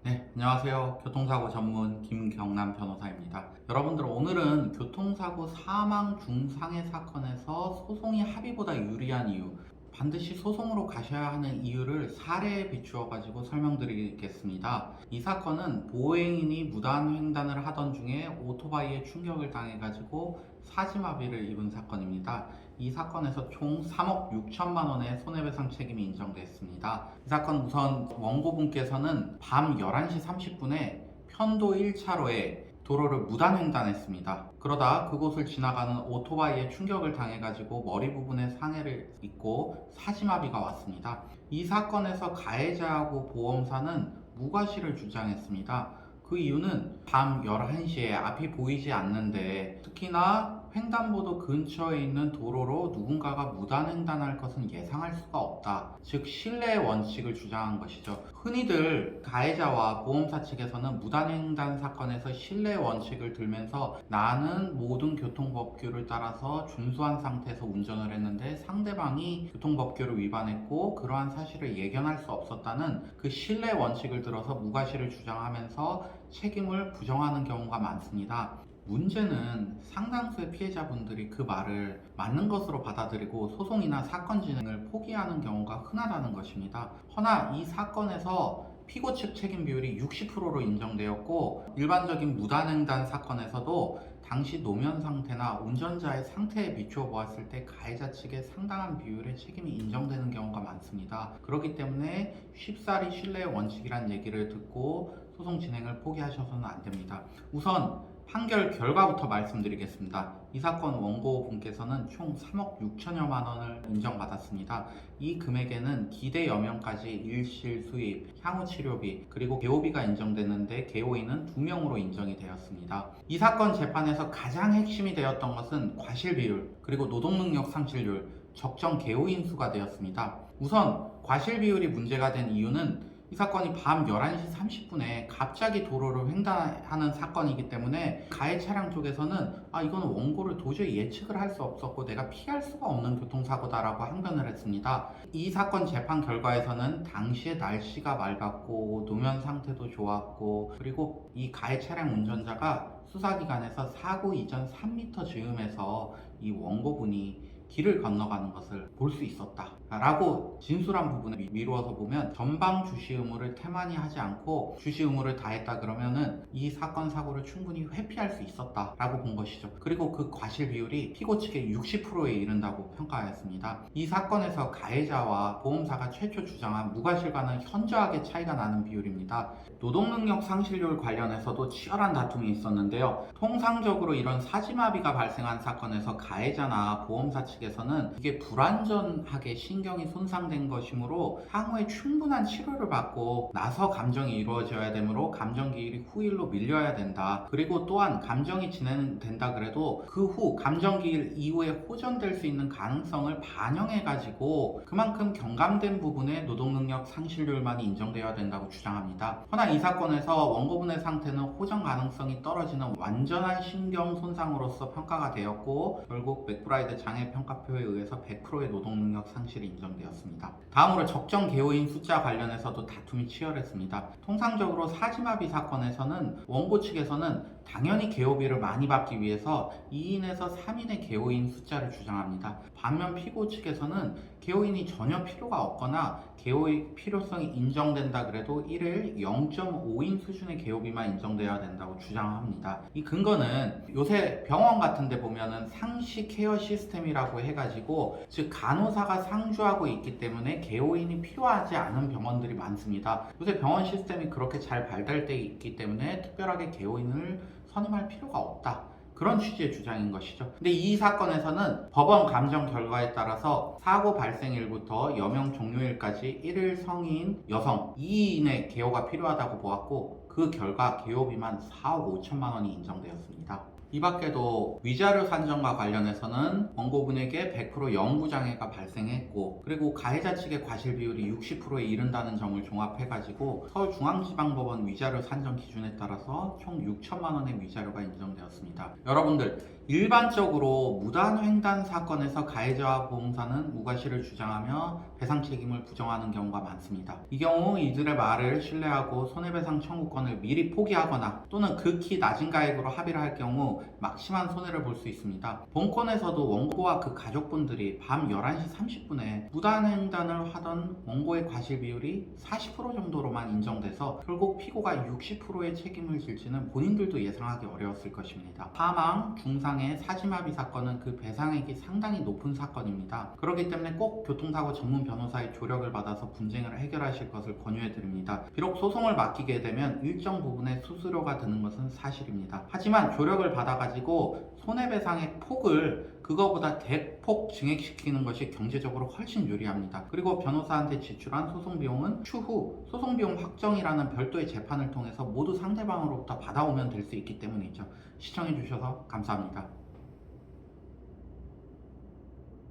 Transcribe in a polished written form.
네, 안녕하세요. 교통사고 전문 김경남 변호사입니다. 여러분들 오늘은 교통사고 사망 중상해 사건에서 소송이 합의보다 유리한 이유, 반드시 소송으로 가셔야 하는 이유를 사례에 비추어 가지고 설명드리겠습니다. 이 사건은 보행인이 무단횡단을 하던 중에 오토바이에 충격을 당해 가지고 사지마비를 입은 사건입니다. 이 사건에서 총 3억 6천만 원의 손해배상 책임이 인정됐습니다. 이 사건 우선 원고분께서는 밤 11시 30분에 편도 1차로에 도로를 무단횡단했습니다. 그러다 그곳을 지나가는 오토바이에 충격을 당해가지고 머리 부분에 상해를 입고 사지마비가 왔습니다. 이 사건에서 가해자하고 보험사는 무과실을 주장했습니다. 그 이유는 밤 11시에 앞이 보이지 않는데 특히나 횡단보도 근처에 있는 도로로 누군가가 무단횡단할 것은 예상할 수가 없다. 즉 신뢰의 원칙을 주장한 것이죠. 흔히들 가해자와 보험사 측에서는 무단횡단 사건에서 신뢰의 원칙을 들면서 나는 모든 교통법규를 따라서 준수한 상태에서 운전을 했는데 상대방이 교통법규를 위반했고 그러한 사실을 예견할 수 없었다는 그 신뢰의 원칙을 들어서 무과실을 주장하면서 책임을 부정하는 경우가 많습니다. 문제는 상당수의 피해자분들이 그 말을 맞는 것으로 받아들이고 소송이나 사건 진행을 포기하는 경우가 흔하다는 것입니다. 허나 이 사건에서 피고 측 책임 비율이 60%로 인정되었고 일반적인 무단횡단 사건에서도 당시 노면 상태나 운전자의 상태에 비추어 보았을 때 가해자 측의 상당한 비율의 책임이 인정되는 경우가 많습니다. 그렇기 때문에 쉽사리 신뢰의 원칙이란 얘기를 듣고 소송 진행을 포기하셔서는 안 됩니다. 우선 판결 결과부터 말씀드리겠습니다. 이 사건 원고분께서는 총 3억 6천여만 원을 인정받았습니다. 이 금액에는 기대 여명까지 일실 수입, 향후 치료비, 그리고 개호비가 인정됐는데 개호인은 2명으로 인정이 되었습니다. 이 사건 재판에서 가장 핵심이 되었던 것은 과실 비율, 그리고 노동능력 상실률, 적정 개호인 수가 되었습니다. 우선 과실 비율이 문제가 된 이유는 이 사건이 밤 11시 30분에 갑자기 도로를 횡단하는 사건이기 때문에 가해 차량 쪽에서는 이거는 원고를 도저히 예측을 할 수 없었고 내가 피할 수가 없는 교통사고다라고 항변을 했습니다. 이 사건 재판 결과에서는 당시에 날씨가 맑았고 노면 상태도 좋았고 그리고 이 가해 차량 운전자가 수사기관에서 사고 이전 3m 즈음에서 이 원고분이 길을 건너가는 것을 볼 수 있었다 라고 진술한 부분을 미루어서 보면 전방 주시 의무를 태만히 하지 않고 주시 의무를 다했다 그러면은 이 사건 사고를 충분히 회피할 수 있었다 라고 본 것이죠. 그리고 그 과실 비율이 피고 측의 60%에 이른다고 평가하였습니다. 이 사건에서 가해자와 보험사가 최초 주장한 무과실과는 현저하게 차이가 나는 비율입니다. 노동능력 상실률 관련해서도 치열한 다툼이 있었는데요. 통상적으로 이런 사지마비가 발생한 사건에서 가해자나 보험사 측에서는 이게 불완전하게 신경이 손상된 것이므로 향후에 충분한 치료를 받고 나서 감정이 이루어져야 되므로 감정기일이 후일로 밀려야 된다. 그리고 또한 감정이 진행된다 그래도 그 후 감정기일 이후에 호전될 수 있는 가능성을 반영해가지고 그만큼 경감된 부분에 노동능력 상실률만이 인정되어야 된다고 주장합니다. 허나 이 사건에서 원고분의 상태는 호전 가능성이 떨어지는 완전한 신경 손상으로서 평가가 되었고 결국 맥브라이드 장애 평가표에 의해서 100%의 노동능력 상실이 인정되었습니다. 다음으로 적정 개호인 숫자 관련해서도 다툼이 치열했습니다. 통상적으로 사지마비 사건에서는 원고 측에서는 당연히 개호비를 많이 받기 위해서 2인에서 3인의 개호인 숫자를 주장합니다. 반면 피고 측에서는 개호인이 전혀 필요가 없거나 개호의 필요성이 인정된다 그래도 1일 0.5인 수준의 개호비만 인정되어야 된다고 주장합니다. 이 근거는 요새 병원 같은 데 보면은 상시 케어 시스템이라고 해가지고 즉 간호사가 상주하고 있기 때문에 개호인이 필요하지 않은 병원들이 많습니다. 요새 병원 시스템이 그렇게 잘 발달되어 있기 때문에 특별하게 개호인을 선임할 필요가 없다. 그런 취지의 주장인 것이죠. 근데 이 사건에서는 법원 감정 결과에 따라서 사고 발생일부터 여명 종료일까지 1일 성인 여성 2인의 개호가 필요하다고 보았고 그 결과 개호비만 4억 5천만 원이 인정되었습니다. 이 밖에도 위자료 산정과 관련해서는 원고분에게 100% 영구장애가 발생했고, 그리고 가해자 측의 과실 비율이 60%에 이른다는 점을 종합해가지고 서울중앙지방법원 위자료 산정 기준에 따라서 총 6천만 원의 위자료가 인정되었습니다. 여러분들, 일반적으로 무단횡단 사건에서 가해자와 보험사는 무과실을 주장하며 배상 책임을 부정하는 경우가 많습니다. 이 경우 이들의 말을 신뢰하고 손해배상 청구권을 미리 포기하거나 또는 극히 낮은 가액으로 합의를 할 경우 막심한 손해를 볼 수 있습니다. 본건에서도 원고와 그 가족분들이 밤 11시 30분에 무단횡단을 하던 원고의 과실 비율이 40% 정도로만 인정돼서 결국 피고가 60%의 책임을 질지는 본인들도 예상하기 어려웠을 것입니다. 사망, 중상의 사지마비 사건은 그 배상액이 상당히 높은 사건입니다. 그렇기 때문에 꼭 교통사고 전문 변호사의 조력을 받아서 분쟁을 해결하실 것을 권유해 드립니다. 비록 소송을 맡기게 되면 일정 부분의 수수료가 드는 것은 사실입니다. 하지만 조력을 받아가지고 손해배상의 폭을 그거보다 대폭 증액시키는 것이 경제적으로 훨씬 유리합니다. 그리고 변호사한테 지출한 소송비용은 추후 소송비용 확정이라는 별도의 재판을 통해서 모두 상대방으로부터 받아오면 될 수 있기 때문이죠. 시청해주셔서 감사합니다.